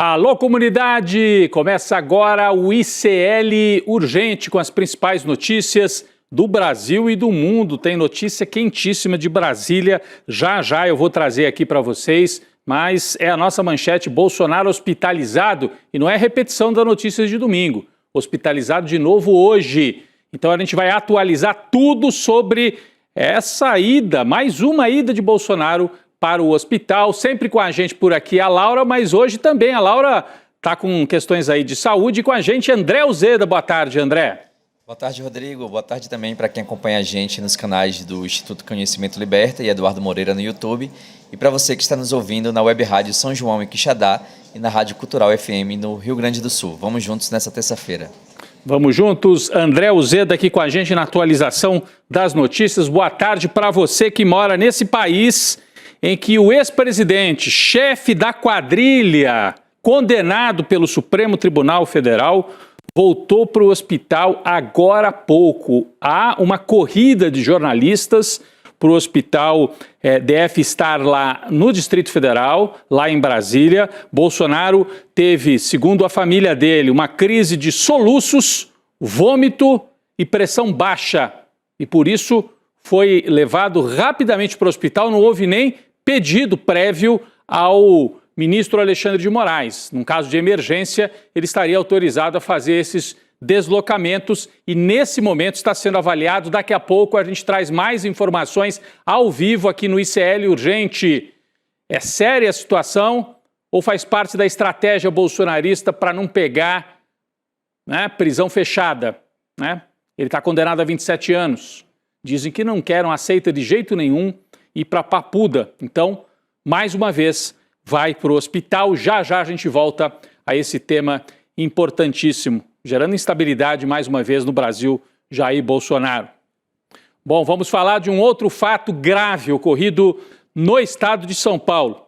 Alô, comunidade! Começa agora o ICL Urgente com as principais notícias do Brasil e do mundo. Tem notícia quentíssima de Brasília. Já já eu vou trazer aqui para vocês, mas é a nossa manchete: Bolsonaro hospitalizado, e não é repetição da notícia de domingo. Hospitalizado de novo hoje. Então a gente vai atualizar tudo sobre essa ida, mais uma ida de Bolsonaro para o hospital. Sempre com a gente por aqui a Laura, mas hoje também a Laura está com questões aí de saúde. Com a gente André Uzeda. Boa tarde, André. Boa tarde, Rodrigo. Boa tarde também para quem acompanha a gente nos canais do Instituto Conhecimento Liberta e Eduardo Moreira no YouTube. E para você que está nos ouvindo na Web Rádio São João em Quixadá e na Rádio Cultural FM no Rio Grande do Sul. Vamos juntos nessa terça-feira. Vamos juntos. André Uzeda aqui com a gente na atualização das notícias. Boa tarde para você que mora nesse país em que o ex-presidente, chefe da quadrilha, condenado pelo Supremo Tribunal Federal, voltou para o hospital agora há pouco. Há uma corrida de jornalistas para o hospital deve estar lá no Distrito Federal, lá em Brasília. Bolsonaro teve, segundo a família dele, uma crise de soluços, vômito e pressão baixa. E por isso foi levado rapidamente para o hospital, não houve nem pedido prévio ao ministro Alexandre de Moraes. Num caso de emergência, ele estaria autorizado a fazer esses deslocamentos e nesse momento está sendo avaliado. Daqui a pouco a gente traz mais informações ao vivo aqui no ICL Urgente. É séria a situação ou faz parte da estratégia bolsonarista para não pegar, prisão fechada? Ele está condenado a 27 anos. Dizem que não quer, não aceita de jeito nenhum ir para Papuda. Então, mais uma vez, vai para o hospital. Já já a gente volta a esse tema importantíssimo, gerando instabilidade mais uma vez no Brasil, Jair Bolsonaro. Bom, vamos falar de um outro fato grave ocorrido no estado de São Paulo.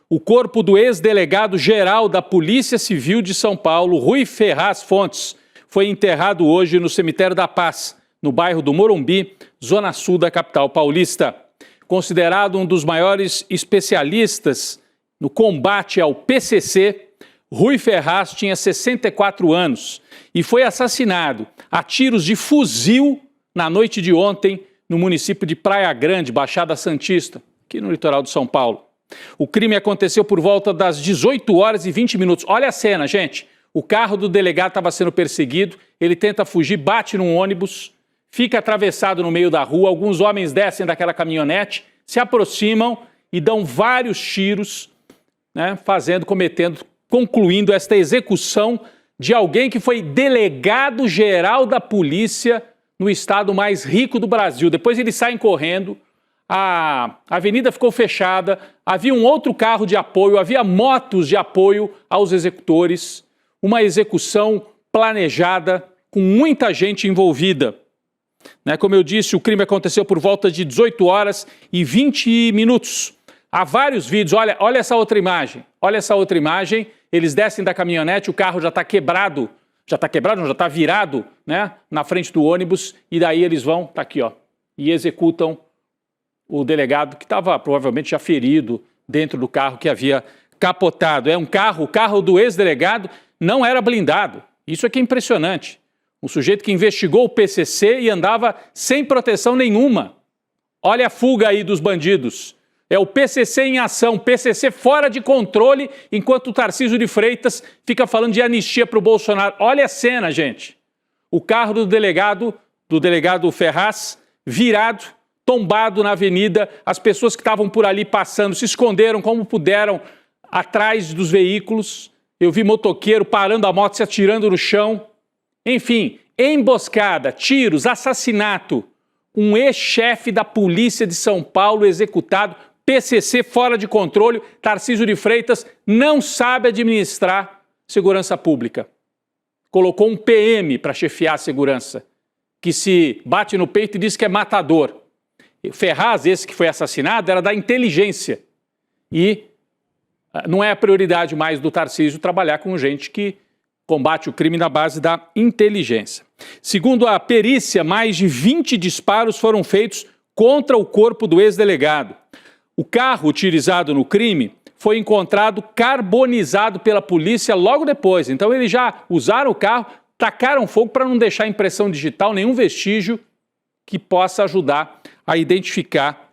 O corpo do ex-delegado-geral da Polícia Civil de São Paulo, Rui Ferraz Fontes, foi enterrado hoje no Cemitério da Paz, no bairro do Morumbi, zona sul da capital paulista. Considerado um dos maiores especialistas no combate ao PCC, Rui Ferraz tinha 64 anos e foi assassinado a tiros de fuzil na noite de ontem no município de Praia Grande, Baixada Santista, aqui no litoral de São Paulo. O crime aconteceu por volta das 18 horas e 20 minutos. Olha a cena, gente. O carro do delegado estava sendo perseguido, ele tenta fugir, bate num ônibus, fica atravessado no meio da rua, alguns homens descem daquela caminhonete, se aproximam e dão vários tiros, concluindo esta execução de alguém que foi delegado-geral da polícia no estado mais rico do Brasil. Depois eles saem correndo, a avenida ficou fechada, havia um outro carro de apoio, havia motos de apoio aos executores, uma execução planejada com muita gente envolvida. Como eu disse, o crime aconteceu por volta de 18 horas e 20 minutos. Há vários vídeos, olha essa outra imagem, eles descem da caminhonete, o carro já está quebrado, já está virado, na frente do ônibus, e daí eles vão, tá aqui, e executam o delegado que estava provavelmente já ferido dentro do carro que havia capotado. O carro do ex-delegado não era blindado, isso é que é impressionante. Um sujeito que investigou o PCC e andava sem proteção nenhuma. Olha a fuga aí dos bandidos. É o PCC em ação, PCC fora de controle, enquanto o Tarcísio de Freitas fica falando de anistia para o Bolsonaro. Olha a cena, gente. O carro do delegado Ferraz, virado, tombado na avenida. As pessoas que estavam por ali passando se esconderam como puderam atrás dos veículos. Eu vi motoqueiro parando a moto, se atirando no chão. Enfim, emboscada, tiros, assassinato. Um ex-chefe da Polícia de São Paulo executado, PCC fora de controle. Tarcísio de Freitas não sabe administrar segurança pública. Colocou um PM para chefiar a segurança, que se bate no peito e diz que é matador. Ferraz, esse que foi assassinado, era da inteligência. E não é a prioridade mais do Tarcísio trabalhar com gente que combate o crime na base da inteligência. Segundo a perícia, mais de 20 disparos foram feitos contra o corpo do ex-delegado. O carro utilizado no crime foi encontrado carbonizado pela polícia logo depois. Então eles já usaram o carro, tacaram fogo para não deixar impressão digital, nenhum vestígio que possa ajudar a identificar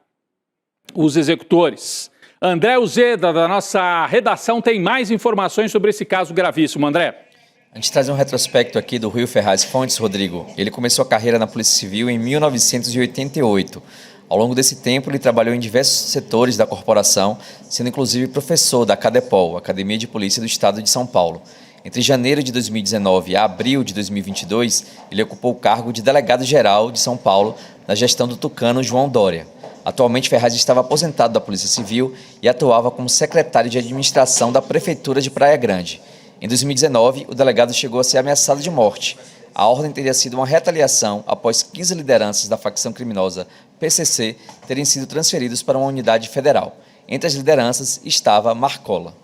os executores. André Uzeda, da nossa redação, tem mais informações sobre esse caso gravíssimo. André. A gente traz um retrospecto aqui do Rui Ferraz Fontes, Rodrigo. Ele começou a carreira na Polícia Civil em 1988. Ao longo desse tempo, ele trabalhou em diversos setores da corporação, sendo inclusive professor da Cadepol, Academia de Polícia do Estado de São Paulo. Entre janeiro de 2019 e abril de 2022, ele ocupou o cargo de delegado-geral de São Paulo na gestão do tucano João Dória. Atualmente, Ferraz estava aposentado da Polícia Civil e atuava como secretário de administração da Prefeitura de Praia Grande. Em 2019, o delegado chegou a ser ameaçado de morte. A ordem teria sido uma retaliação após 15 lideranças da facção criminosa PCC terem sido transferidos para uma unidade federal. Entre as lideranças estava Marcola.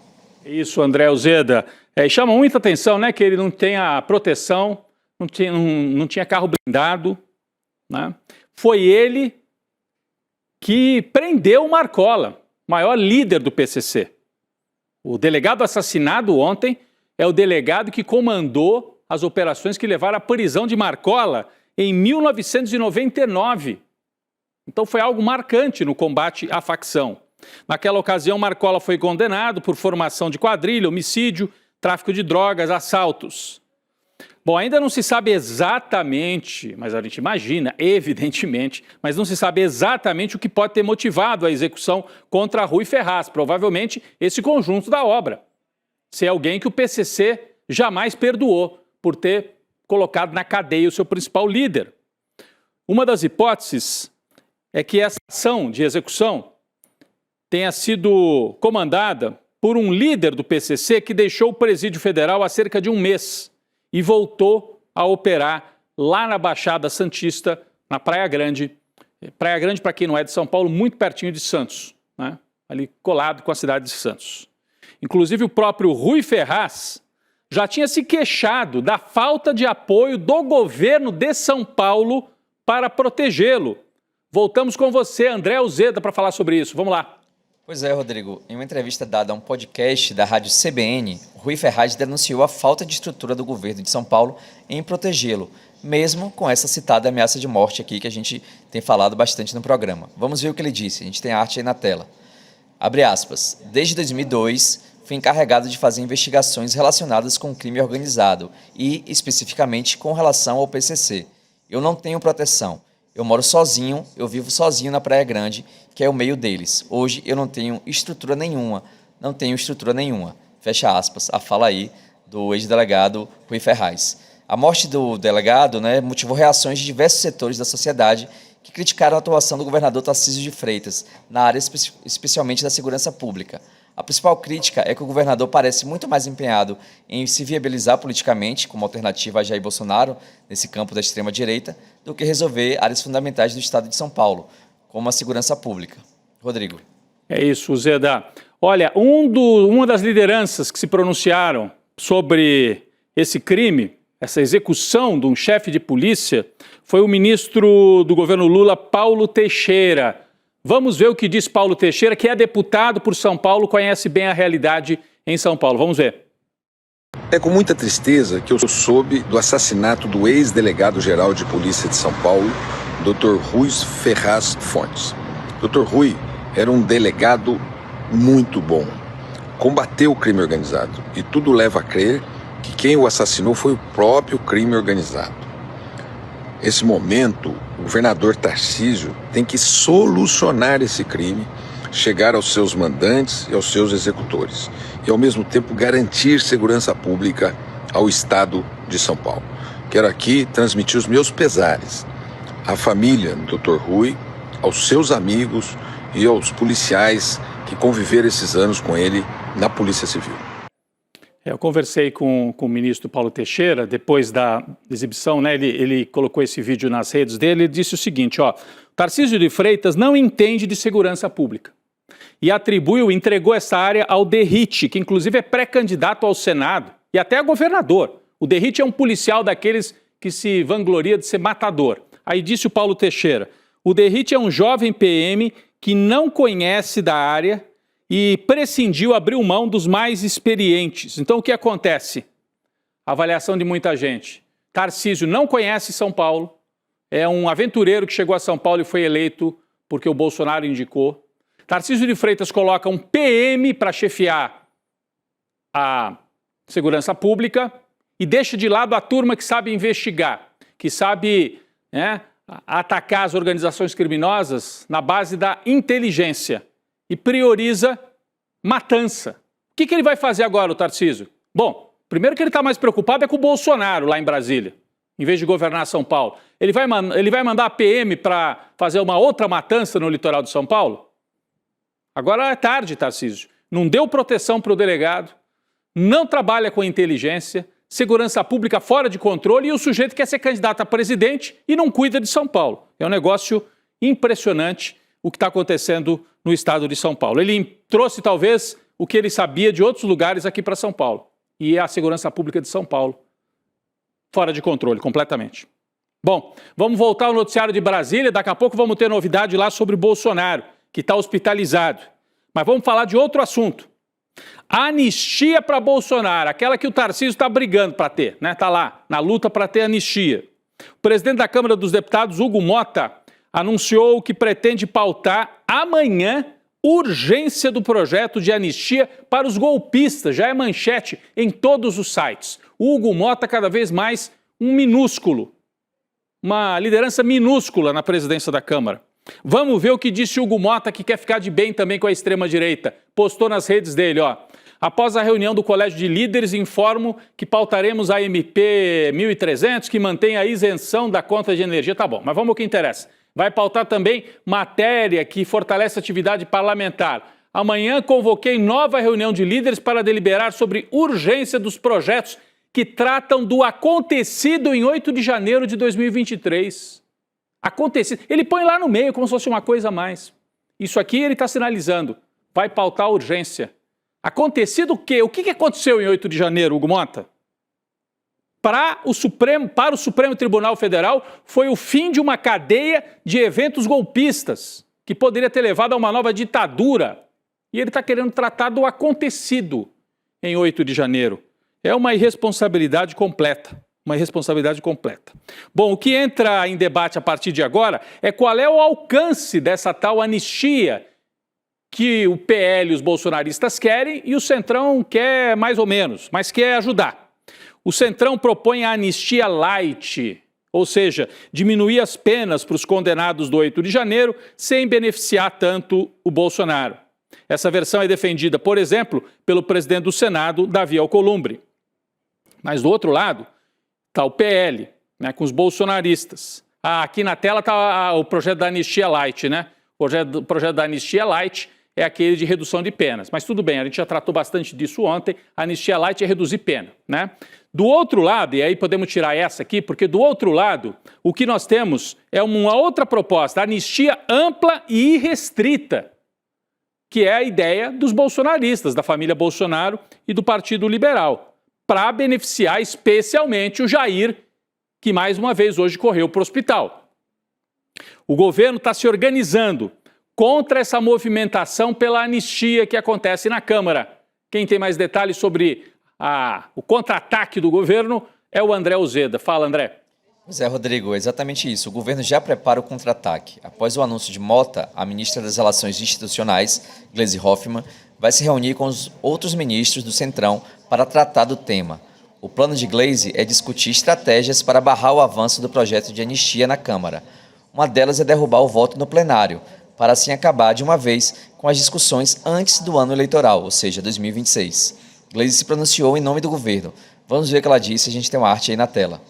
Isso, André Uzeda. Chama muita atenção, né, que ele não tenha proteção, não tinha carro blindado, né? Foi ele que prendeu o Marcola, maior líder do PCC. O delegado assassinado ontem é o delegado que comandou as operações que levaram à prisão de Marcola em 1999. Então foi algo marcante no combate à facção. Naquela ocasião, Marcola foi condenado por formação de quadrilha, homicídio, tráfico de drogas, assaltos. Bom, ainda não se sabe exatamente, mas a gente imagina, evidentemente, mas não se sabe exatamente o que pode ter motivado a execução contra Rui Ferraz. Provavelmente esse conjunto da obra. Se é alguém que o PCC jamais perdoou por ter colocado na cadeia o seu principal líder. Uma das hipóteses é que essa ação de execução tenha sido comandada por um líder do PCC que deixou o presídio federal há cerca de um mês e voltou a operar lá na Baixada Santista, na Praia Grande. Praia Grande, para quem não é de São Paulo, muito pertinho de Santos, né? Ali colado com a cidade de Santos. Inclusive o próprio Rui Ferraz já tinha se queixado da falta de apoio do governo de São Paulo para protegê-lo. Voltamos com você, André Uzeda, para falar sobre isso. Vamos lá. Pois é, Rodrigo. Em uma entrevista dada a um podcast da rádio CBN, Rui Ferraz denunciou a falta de estrutura do governo de São Paulo em protegê-lo, mesmo com essa citada ameaça de morte aqui que a gente tem falado bastante no programa. Vamos ver o que ele disse. A gente tem a arte aí na tela. Abre aspas. Desde 2002, fui encarregado de fazer investigações relacionadas com o crime organizado e, especificamente, com relação ao PCC. Eu não tenho proteção. Eu moro sozinho, eu vivo sozinho na Praia Grande, que é o meio deles. Hoje eu não tenho estrutura nenhuma. Fecha aspas. A fala aí do ex-delegado Rui Ferraz. A morte do delegado, motivou reações de diversos setores da sociedade que criticaram a atuação do governador Tarcísio de Freitas na área especialmente da segurança pública. A principal crítica é que o governador parece muito mais empenhado em se viabilizar politicamente, como alternativa a Jair Bolsonaro, nesse campo da extrema-direita, do que resolver áreas fundamentais do Estado de São Paulo, como a segurança pública. Rodrigo. É isso, Zeda. Olha, uma das lideranças que se pronunciaram sobre esse crime, essa execução de um chefe de polícia, foi o ministro do governo Lula, Paulo Teixeira. Vamos ver o que diz Paulo Teixeira, que é deputado por São Paulo, conhece bem a realidade em São Paulo. Vamos ver. É com muita tristeza que eu soube do assassinato do ex-delegado-geral de Polícia de São Paulo, Dr. Rui Ferraz Fontes. Dr. Rui era um delegado muito bom, combateu o crime organizado e tudo leva a crer que quem o assassinou foi o próprio crime organizado. Nesse momento, o governador Tarcísio tem que solucionar esse crime, chegar aos seus mandantes e aos seus executores, e ao mesmo tempo garantir segurança pública ao Estado de São Paulo. Quero aqui transmitir os meus pesares à família do Dr. Rui, aos seus amigos e aos policiais que conviveram esses anos com ele na Polícia Civil. Eu conversei com o ministro Paulo Teixeira, depois da exibição, ele colocou esse vídeo nas redes dele e disse o seguinte, Tarcísio de Freitas não entende de segurança pública e entregou essa área ao Derrite, que inclusive é pré-candidato ao Senado e até a governador. O Derrite é um policial daqueles que se vangloria de ser matador. Aí disse o Paulo Teixeira, o Derrite é um jovem PM que não conhece da área e prescindiu, abriu mão dos mais experientes. Então, o que acontece? Avaliação de muita gente. Tarcísio não conhece São Paulo, é um aventureiro que chegou a São Paulo e foi eleito porque o Bolsonaro indicou. Tarcísio de Freitas coloca um PM para chefiar a segurança pública e deixa de lado a turma que sabe investigar, que sabe, né, atacar as organizações criminosas na base da inteligência e prioriza matança. O que ele vai fazer agora, o Tarcísio? Bom, primeiro que ele está mais preocupado é com o Bolsonaro lá em Brasília, em vez de governar São Paulo. Ele vai mandar a PM para fazer uma outra matança no litoral de São Paulo? Agora é tarde, Tarcísio. Não deu proteção para o delegado, não trabalha com inteligência, segurança pública fora de controle e o sujeito quer ser candidato a presidente e não cuida de São Paulo. É um negócio impressionante o que está acontecendo no estado de São Paulo. Ele trouxe talvez o que ele sabia de outros lugares aqui para São Paulo. E é a segurança pública de São Paulo fora de controle completamente. Bom, vamos voltar ao noticiário de Brasília. Daqui a pouco vamos ter novidade lá sobre Bolsonaro, que está hospitalizado. Mas vamos falar de outro assunto. A anistia para Bolsonaro, aquela que o Tarcísio está brigando para ter, né? Está lá, na luta para ter anistia. O presidente da Câmara dos Deputados, Hugo Mota, anunciou que pretende pautar amanhã urgência do projeto de anistia para os golpistas. Já é manchete em todos os sites. O Hugo Mota cada vez mais uma liderança minúscula na presidência da Câmara. Vamos ver o que disse Hugo Mota, que quer ficar de bem também com a extrema-direita. Postou nas redes dele, ó. Após a reunião do Colégio de Líderes, informo que pautaremos a MP 1300, que mantém a isenção da conta de energia. Tá bom, mas vamos ao que interessa. Vai pautar também matéria que fortalece a atividade parlamentar. Amanhã convoquei nova reunião de líderes para deliberar sobre urgência dos projetos que tratam do acontecido em 8 de janeiro de 2023. Acontecido. Ele põe lá no meio como se fosse uma coisa a mais. Isso aqui ele está sinalizando. Vai pautar a urgência. Acontecido o quê? O que aconteceu em 8 de janeiro, Hugo Mota? Para o Supremo Tribunal Federal, foi o fim de uma cadeia de eventos golpistas que poderia ter levado a uma nova ditadura. E ele está querendo tratar do acontecido em 8 de janeiro. É uma irresponsabilidade completa. Uma irresponsabilidade completa. Bom, o que entra em debate a partir de agora é qual é o alcance dessa tal anistia que o PL e os bolsonaristas querem e o Centrão quer mais ou menos, mas quer ajudar. O Centrão propõe a anistia light, ou seja, diminuir as penas para os condenados do 8 de janeiro sem beneficiar tanto o Bolsonaro. Essa versão é defendida, por exemplo, pelo presidente do Senado, Davi Alcolumbre. Mas do outro lado está o PL, né, com os bolsonaristas. Aqui na tela está o projeto da anistia light, né? O projeto da anistia light é aquele de redução de penas. Mas tudo bem, a gente já tratou bastante disso ontem. A anistia light é reduzir pena, né? Do outro lado, e aí podemos tirar essa aqui, porque do outro lado, o que nós temos é uma outra proposta, anistia ampla e irrestrita, que é a ideia dos bolsonaristas, da família Bolsonaro e do Partido Liberal, para beneficiar especialmente o Jair, que mais uma vez hoje correu para o hospital. O governo está se organizando contra essa movimentação pela anistia que acontece na Câmara. Quem tem mais detalhes sobre o contra-ataque do governo é o André Uzeda. Fala, André. Pois é, Rodrigo, é exatamente isso. O governo já prepara o contra-ataque. Após o anúncio de Mota, a ministra das Relações Institucionais, Gleisi Hoffmann, vai se reunir com os outros ministros do Centrão para tratar do tema. O plano de Gleisi é discutir estratégias para barrar o avanço do projeto de anistia na Câmara. Uma delas é derrubar o voto no plenário, para assim acabar de uma vez com as discussões antes do ano eleitoral, ou seja, 2026. Gleisi se pronunciou em nome do governo. Vamos ver o que ela disse, a gente tem uma arte aí na tela.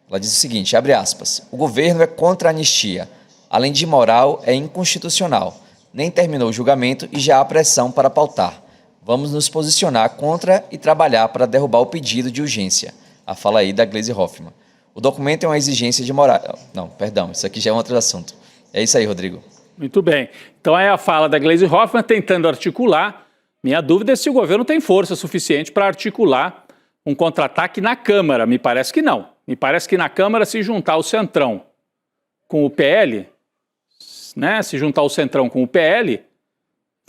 Ela diz o seguinte, abre aspas, o governo é contra a anistia. Além de imoral, é inconstitucional. Nem terminou o julgamento e já há pressão para pautar. Vamos nos posicionar contra e trabalhar para derrubar o pedido de urgência. A fala aí da Gleisi Hoffmann. O documento é uma exigência de moral... Não, perdão, isso aqui já é um outro assunto. É isso aí, Rodrigo. Muito bem. Então é a fala da Gleisi Hoffmann tentando articular. Minha dúvida é se o governo tem força suficiente para articular um contra-ataque na Câmara. Me parece que não. Me parece que na Câmara, se juntar o Centrão com o PL, né? Se juntar o Centrão com o PL,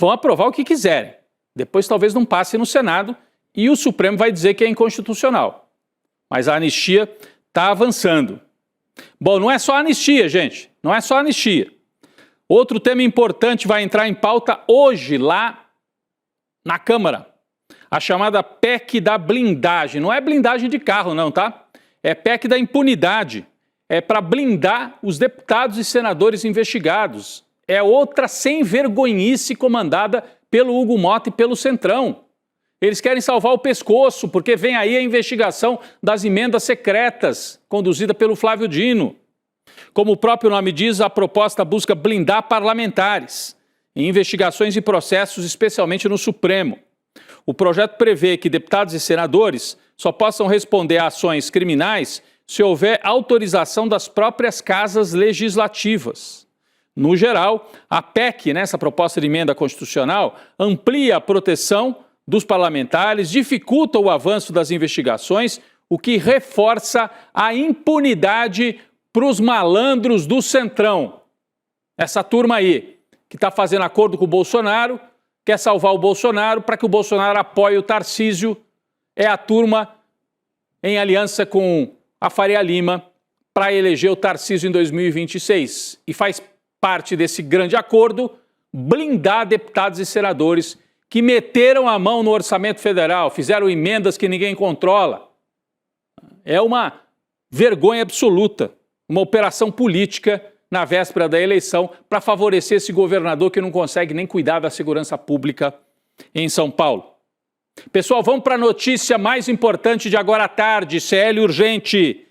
vão aprovar o que quiserem. Depois talvez não passe no Senado e o Supremo vai dizer que é inconstitucional. Mas a anistia está avançando. Bom, não é só anistia, gente. Não é só anistia. Outro tema importante vai entrar em pauta hoje lá na Câmara. A chamada PEC da blindagem. Não é blindagem de carro, não, tá? É PEC da impunidade. É para blindar os deputados e senadores investigados. É outra sem vergonhice comandada pelo Hugo Mota e pelo Centrão. Eles querem salvar o pescoço, porque vem aí a investigação das emendas secretas, conduzida pelo Flávio Dino. Como o próprio nome diz, a proposta busca blindar parlamentares em investigações e processos, especialmente no Supremo. O projeto prevê que deputados e senadores só possam responder a ações criminais se houver autorização das próprias casas legislativas. No geral, a PEC, nessa proposta de emenda constitucional, amplia a proteção dos parlamentares, dificulta o avanço das investigações, o que reforça a impunidade para os malandros do Centrão. Essa turma aí, que está fazendo acordo com o Bolsonaro, quer salvar o Bolsonaro para que o Bolsonaro apoie o Tarcísio, é a turma em aliança com a Faria Lima para eleger o Tarcísio em 2026. E faz parte desse grande acordo blindar deputados e senadores que meteram a mão no orçamento federal, fizeram emendas que ninguém controla. É uma vergonha absoluta, uma operação política na véspera da eleição para favorecer esse governador que não consegue nem cuidar da segurança pública em São Paulo. Pessoal, vamos para a notícia mais importante de agora à tarde, CL urgente.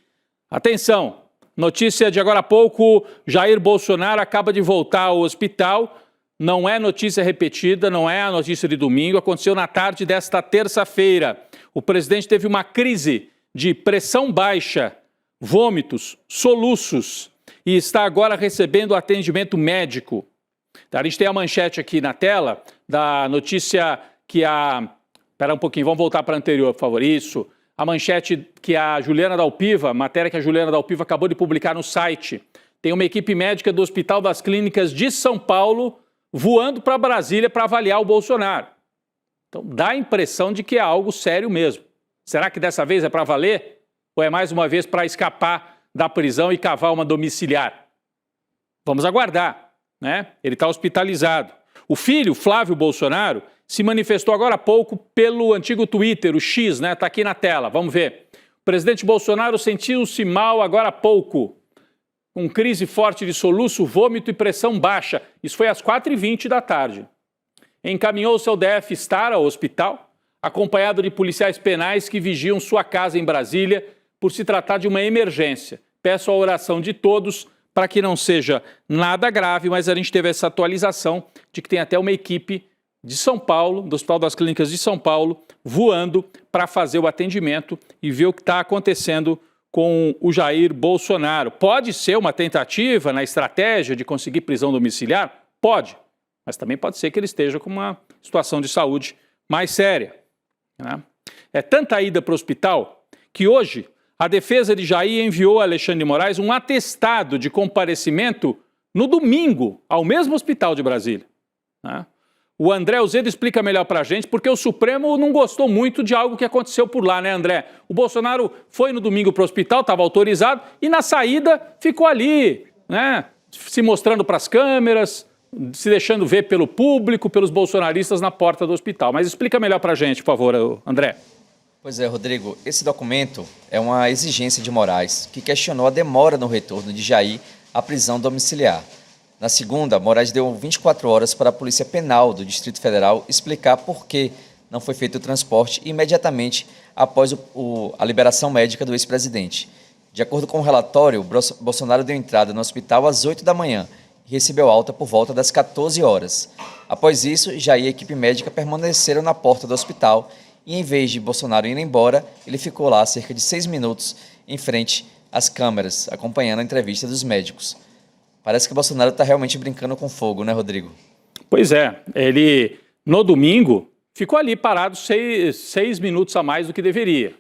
Atenção, notícia de agora há pouco, Jair Bolsonaro acaba de voltar ao hospital. Não é notícia repetida, não é a notícia de domingo, aconteceu na tarde desta terça-feira. O presidente teve uma crise de pressão baixa, vômitos, soluços e está agora recebendo atendimento médico. A gente tem a manchete aqui na tela da notícia que Espera um pouquinho, vamos voltar para a anterior, por favor. Isso. A manchete que a Juliana Dalpiva, matéria que a Juliana Dalpiva acabou de publicar no site. Tem uma equipe médica do Hospital das Clínicas de São Paulo voando para Brasília para avaliar o Bolsonaro. Então dá a impressão de que é algo sério mesmo. Será que dessa vez é para valer? Ou é mais uma vez para escapar da prisão e cavar uma domiciliar? Vamos aguardar, né? Ele está hospitalizado. O filho, Flávio Bolsonaro, se manifestou agora há pouco pelo antigo Twitter, o X, né? Está aqui na tela, vamos ver. O presidente Bolsonaro sentiu-se mal agora há pouco, com crise forte de soluço, vômito e pressão baixa. Isso foi às 4h20 da tarde. Encaminhou-se ao DF Star, ao hospital, acompanhado de policiais penais que vigiam sua casa em Brasília por se tratar de uma emergência. Peço a oração de todos para que não seja nada grave, mas a gente teve essa atualização de que tem até uma equipe de São Paulo, do Hospital das Clínicas de São Paulo, voando para fazer o atendimento e ver o que está acontecendo com o Jair Bolsonaro. Pode ser uma tentativa na estratégia de conseguir prisão domiciliar? Pode, mas também pode ser que ele esteja com uma situação de saúde mais séria, né? É tanta ida para o hospital que hoje a defesa de Jair enviou a Alexandre de Moraes um atestado de comparecimento no domingo ao mesmo hospital de Brasília, né? O André Azevedo explica melhor para a gente, porque o Supremo não gostou muito de algo que aconteceu por lá, né, André? O Bolsonaro foi no domingo para o hospital, estava autorizado, e na saída ficou ali, né, se mostrando para as câmeras, se deixando ver pelo público, pelos bolsonaristas na porta do hospital. Mas explica melhor para a gente, por favor, André. Pois é, Rodrigo, esse documento é uma exigência de Moraes, que questionou a demora no retorno de Jair à prisão domiciliar. Na segunda, Moraes deu 24 horas para a Polícia Penal do Distrito Federal explicar por que não foi feito o transporte imediatamente após a liberação médica do ex-presidente. De acordo com o relatório, Bolsonaro deu entrada no hospital às 8 da manhã e recebeu alta por volta das 14 horas. Após isso, Jair e a equipe médica permaneceram na porta do hospital e, em vez de Bolsonaro ir embora, ele ficou lá cerca de 6 minutos em frente às câmeras, acompanhando a entrevista dos médicos. Parece que Bolsonaro está realmente brincando com fogo, né, Rodrigo? Pois é, ele no domingo ficou ali parado 6 minutos a mais do que deveria.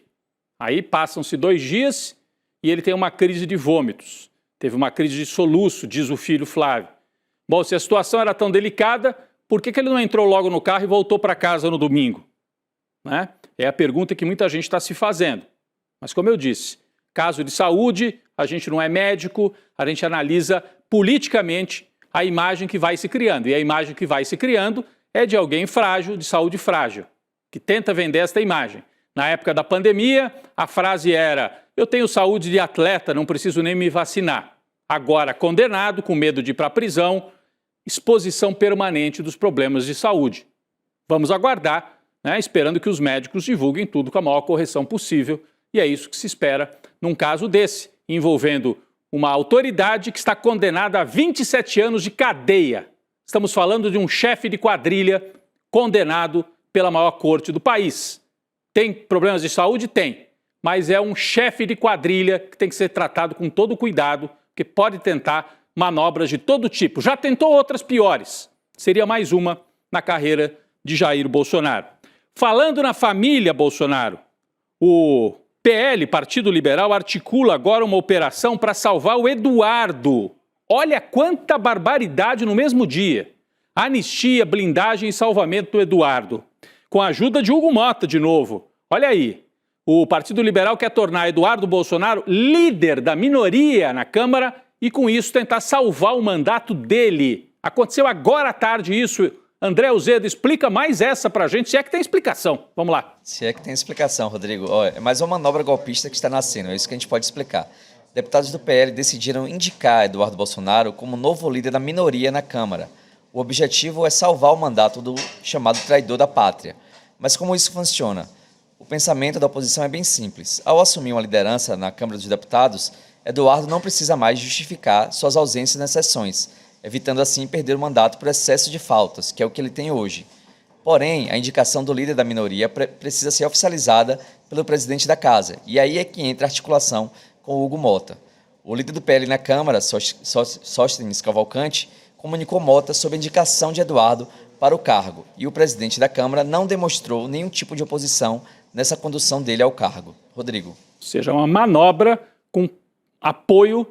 Aí passam-se 2 dias e ele tem uma crise de vômitos. Teve uma crise de soluço, diz o filho Flávio. Bom, se a situação era tão delicada, por que ele não entrou logo no carro e voltou para casa no domingo? Né? É a pergunta que muita gente está se fazendo. Mas como eu disse, caso de saúde, a gente não é médico, a gente analisa politicamente a imagem que vai se criando. E a imagem que vai se criando é de alguém frágil, de saúde frágil, que tenta vender esta imagem. Na época da pandemia, a frase era: eu tenho saúde de atleta, não preciso nem me vacinar. Agora, condenado, com medo de ir para a prisão, exposição permanente dos problemas de saúde. Vamos aguardar, né, esperando que os médicos divulguem tudo com a maior correção possível. E é isso que se espera num caso desse, envolvendo uma autoridade que está condenada a 27 anos de cadeia. Estamos falando de um chefe de quadrilha condenado pela maior corte do país. Tem problemas de saúde? Tem. Mas é um chefe de quadrilha que tem que ser tratado com todo cuidado, que pode tentar manobras de todo tipo. Já tentou outras piores. Seria mais uma na carreira de Jair Bolsonaro. Falando na família Bolsonaro, o PL, Partido Liberal, articula agora uma operação para salvar o Eduardo. Olha quanta barbaridade no mesmo dia. Anistia, blindagem e salvamento do Eduardo. Com a ajuda de Hugo Mota, de novo. Olha aí, o Partido Liberal quer tornar Eduardo Bolsonaro líder da minoria na Câmara e, com isso, tentar salvar o mandato dele. Aconteceu agora à tarde isso. André Uzeda, explica mais essa pra gente, se é que tem explicação. Vamos lá. Se é que tem explicação, Rodrigo. É mais uma manobra golpista que está nascendo, é isso que a gente pode explicar. Deputados do PL decidiram indicar Eduardo Bolsonaro como novo líder da minoria na Câmara. O objetivo é salvar o mandato do chamado traidor da pátria. Mas como isso funciona? O pensamento da oposição é bem simples. Ao assumir uma liderança na Câmara dos Deputados, Eduardo não precisa mais justificar suas ausências nas sessões, evitando assim perder o mandato por excesso de faltas, que é o que ele tem hoje. Porém, a indicação do líder da minoria precisa ser oficializada pelo presidente da Casa, e aí é que entra a articulação com o Hugo Mota. O líder do PL na Câmara, Sóstenes Cavalcante, comunicou Mota sobre a indicação de Eduardo para o cargo, e o presidente da Câmara não demonstrou nenhum tipo de oposição nessa condução dele ao cargo. Rodrigo. Ou seja, uma manobra com apoio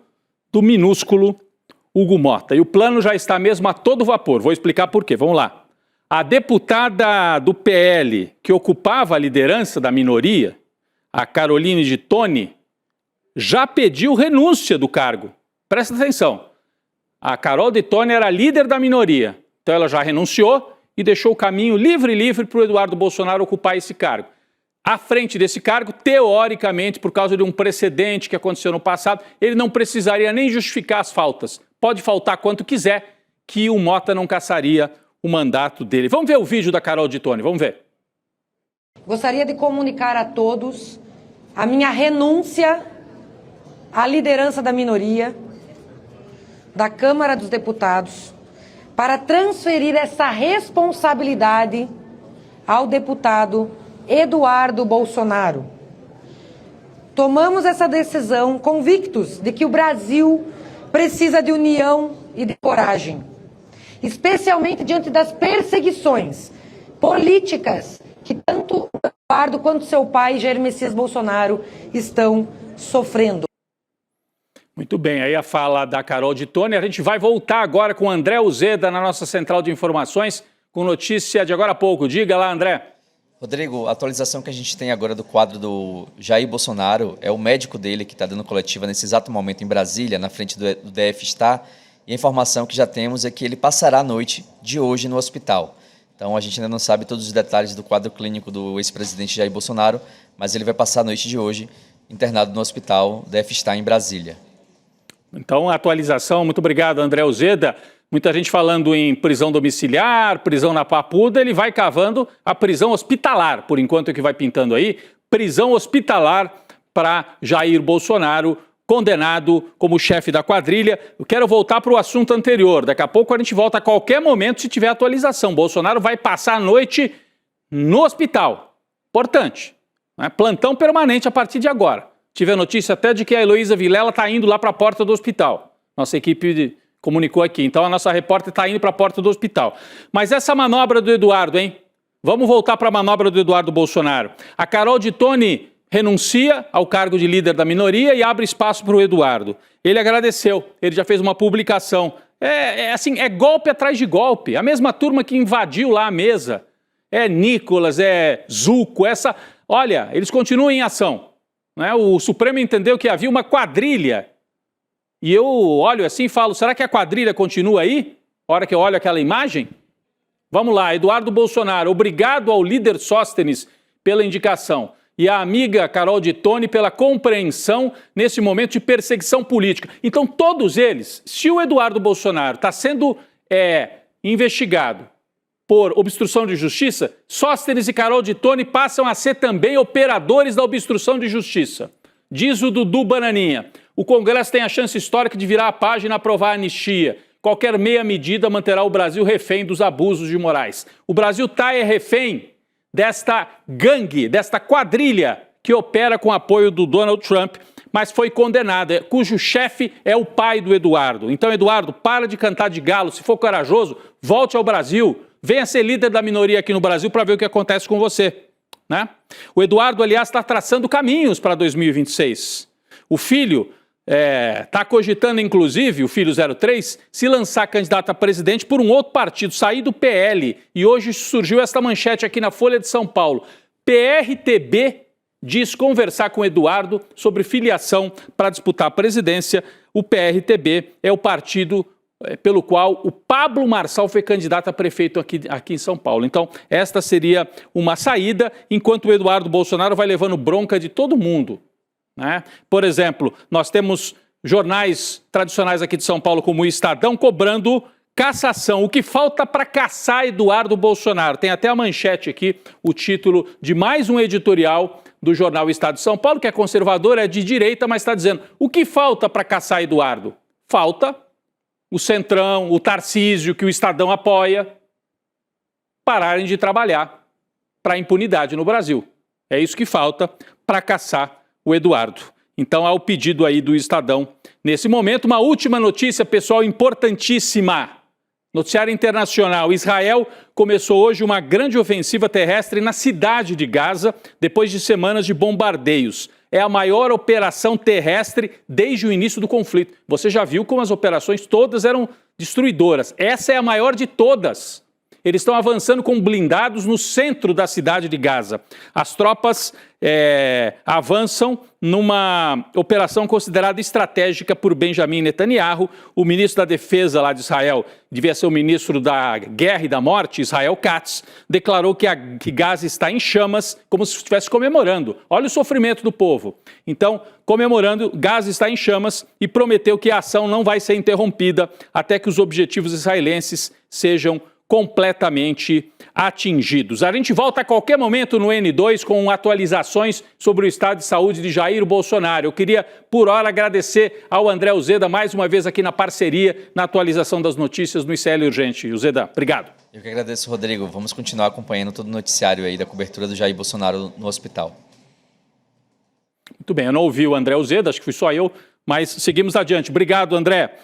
do minúsculo Hugo Mota. E o plano já está mesmo a todo vapor. Vou explicar por quê. Vamos lá. A deputada do PL que ocupava a liderança da minoria, a Caroline de Toni, já pediu renúncia do cargo. Presta atenção. A Carol de Toni era líder da minoria. Então ela já renunciou e deixou o caminho livre para o Eduardo Bolsonaro ocupar esse cargo. À frente desse cargo, teoricamente, por causa de um precedente que aconteceu no passado, ele não precisaria nem justificar as faltas. Pode faltar quanto quiser, que o Mota não cassaria o mandato dele. Vamos ver o vídeo da Carol de Toni, vamos ver. Gostaria de comunicar a todos a minha renúncia à liderança da minoria da Câmara dos Deputados para transferir essa responsabilidade ao deputado Eduardo Bolsonaro. Tomamos essa decisão convictos de que o Brasil precisa de união e de coragem, especialmente diante das perseguições políticas que tanto Eduardo quanto seu pai, Jair Messias Bolsonaro, estão sofrendo. Muito bem, aí a fala da Carol de Toni. A gente vai voltar agora com o André Uzeda na nossa central de informações, com notícia de agora a pouco. Diga lá, André. Rodrigo, a atualização que a gente tem agora do quadro do Jair Bolsonaro é o médico dele que está dando coletiva nesse exato momento em Brasília, na frente do DF está, e a informação que já temos é que ele passará a noite de hoje no hospital. Então a gente ainda não sabe todos os detalhes do quadro clínico do ex-presidente Jair Bolsonaro, mas ele vai passar a noite de hoje internado no hospital DF está em Brasília. Então a atualização, muito obrigado, André Uzeda. Muita gente falando em prisão domiciliar, prisão na Papuda, ele vai cavando a prisão hospitalar, por enquanto é que vai pintando aí, prisão hospitalar para Jair Bolsonaro, condenado como chefe da quadrilha. Eu quero voltar para o assunto anterior, daqui a pouco a gente volta a qualquer momento se tiver atualização. Bolsonaro vai passar a noite no hospital, importante, né? Plantão permanente a partir de agora. Tive a notícia até de que a Heloísa Vilela está indo lá para a porta do hospital, nossa equipe comunicou aqui. Então a nossa repórter está indo para a porta do hospital. Mas essa manobra do Eduardo, hein? Vamos voltar para a manobra do Eduardo Bolsonaro. A Carol de Toni renuncia ao cargo de líder da minoria e abre espaço para o Eduardo. Ele agradeceu, ele já fez uma publicação Assim, é golpe atrás de golpe. A mesma turma que invadiu lá a mesa. É Nicolas, é Zucco, Olha, eles continuam em ação. Né? O Supremo entendeu que havia uma quadrilha. E eu olho assim e falo, será que a quadrilha continua aí? A hora que eu olho aquela imagem? Vamos lá, Eduardo Bolsonaro, obrigado ao líder Sóstenes pela indicação. E à amiga Carol de Tone pela compreensão nesse momento de perseguição política. Então, todos eles, se o Eduardo Bolsonaro está sendo investigado por obstrução de justiça, Sóstenes e Carol de Tone passam a ser também operadores da obstrução de justiça. Diz o Dudu Bananinha, o Congresso tem a chance histórica de virar a página e aprovar a anistia. Qualquer meia medida manterá o Brasil refém dos abusos de Moraes. O Brasil está refém desta gangue, desta quadrilha que opera com apoio do Donald Trump, mas foi condenada, cujo chefe é o pai do Eduardo. Então, Eduardo, para de cantar de galo, se for corajoso, volte ao Brasil, venha ser líder da minoria aqui no Brasil para ver o que acontece com você. Né? O Eduardo, aliás, está traçando caminhos para 2026. O filho está cogitando, inclusive, o filho 03, se lançar candidato a presidente por um outro partido, sair do PL. E hoje surgiu esta manchete aqui na Folha de São Paulo. PRTB diz conversar com Eduardo sobre filiação para disputar a presidência. O PRTB é o partido pelo qual o Pablo Marçal foi candidato a prefeito aqui em São Paulo. Então, esta seria uma saída, enquanto o Eduardo Bolsonaro vai levando bronca de todo mundo. Né? Por exemplo, nós temos jornais tradicionais aqui de São Paulo, como o Estadão, cobrando cassação. O que falta para caçar Eduardo Bolsonaro? Tem até a manchete aqui, o título de mais um editorial do jornal Estado de São Paulo, que é conservador, é de direita, mas está dizendo, o que falta para caçar Eduardo? Falta o Centrão, o Tarcísio, que o Estadão apoia, pararem de trabalhar para a impunidade no Brasil. É isso que falta para caçar o Eduardo. Então há o pedido aí do Estadão. Nesse momento, uma última notícia, pessoal, importantíssima. Noticiário internacional. Israel começou hoje uma grande ofensiva terrestre na cidade de Gaza, depois de semanas de bombardeios. É a maior operação terrestre desde o início do conflito. Você já viu como as operações todas eram destruidoras. Essa é a maior de todas. Eles estão avançando com blindados no centro da cidade de Gaza. As tropas avançam numa operação considerada estratégica por Benjamin Netanyahu. O ministro da Defesa lá de Israel, devia ser o ministro da Guerra e da Morte, Israel Katz, declarou que Gaza está em chamas, como se estivesse comemorando. Olha o sofrimento do povo. Então, comemorando, Gaza está em chamas e prometeu que a ação não vai ser interrompida até que os objetivos israelenses sejam completamente atingidos. A gente volta a qualquer momento no N2 com atualizações sobre o estado de saúde de Jair Bolsonaro. Eu queria, por hora, agradecer ao André Uzeda mais uma vez aqui na parceria, na atualização das notícias no ICL Urgente. Uzeda, obrigado. Eu que agradeço, Rodrigo. Vamos continuar acompanhando todo o noticiário aí da cobertura do Jair Bolsonaro no hospital. Muito bem, eu não ouvi o André Uzeda, acho que fui só eu, mas seguimos adiante. Obrigado, André.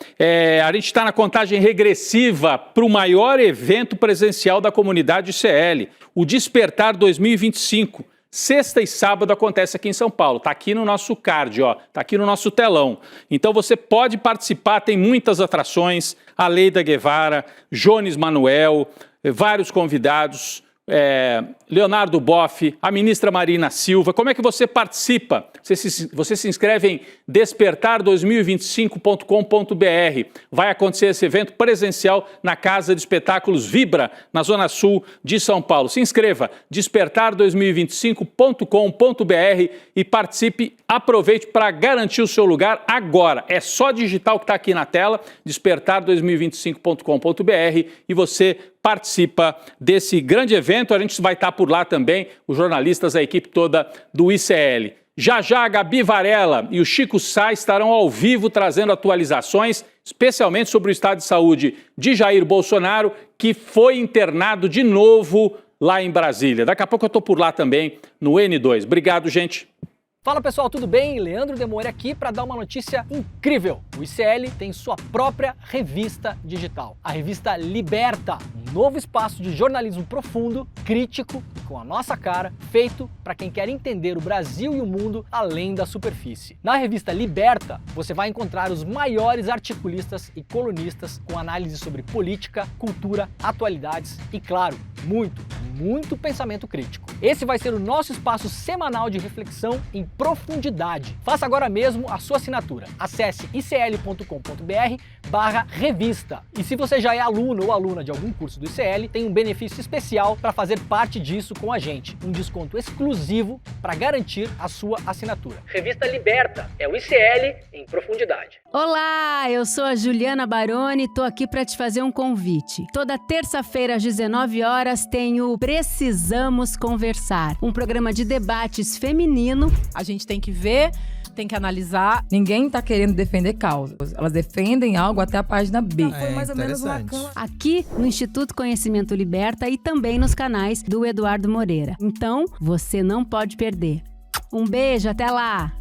A gente está na contagem regressiva para o maior evento presencial da comunidade ICL, o Despertar 2025. Sexta e sábado acontece aqui em São Paulo. Está aqui no nosso card, está aqui no nosso telão. Então você pode participar, tem muitas atrações, a Leida Guevara, Jones Manuel, vários convidados, Leonardo Boff, a ministra Marina Silva. Como é que você participa? Você se inscreve em despertar2025.com.br. Vai acontecer esse evento presencial na Casa de Espetáculos Vibra, na Zona Sul de São Paulo. Se inscreva, despertar2025.com.br e participe, aproveite para garantir o seu lugar agora. É só digitar o que está aqui na tela, despertar2025.com.br, e você participa desse grande evento. A gente vai estar por lá também, os jornalistas, a equipe toda do ICL. Já já a Gabi Varela e o Chico Sá estarão ao vivo trazendo atualizações, especialmente sobre o estado de saúde de Jair Bolsonaro, que foi internado de novo lá em Brasília. Daqui a pouco eu estou por lá também no N2. Obrigado, gente. Fala pessoal, tudo bem? Leandro Demore aqui para dar uma notícia incrível. O ICL tem sua própria revista digital, a revista Liberta, um novo espaço de jornalismo profundo, crítico, com a nossa cara, feito para quem quer entender o Brasil e o mundo além da superfície. Na revista Liberta, você vai encontrar os maiores articulistas e colunistas com análise sobre política, cultura, atualidades e, claro, muito pensamento crítico. Esse vai ser o nosso espaço semanal de reflexão em profundidade. Faça agora mesmo a sua assinatura. Acesse icl.com.br/revista. E se você já é aluno ou aluna de algum curso do ICL, tem um benefício especial para fazer parte disso com a gente. Um desconto exclusivo para garantir a sua assinatura. Revista Liberta, é o ICL em profundidade. Olá, eu sou a Juliana Baroni e tô aqui para te fazer um convite. Toda terça-feira às 19 horas tem o Precisamos Conversar, um programa de debates feminino. A gente tem que ver, tem que analisar. Ninguém tá querendo defender causas. Elas defendem algo até a página B. Foi mais ou menos uma Aqui no Instituto Conhecimento Liberta e também nos canais do Eduardo Moreira. Então, você não pode perder. Um beijo, até lá!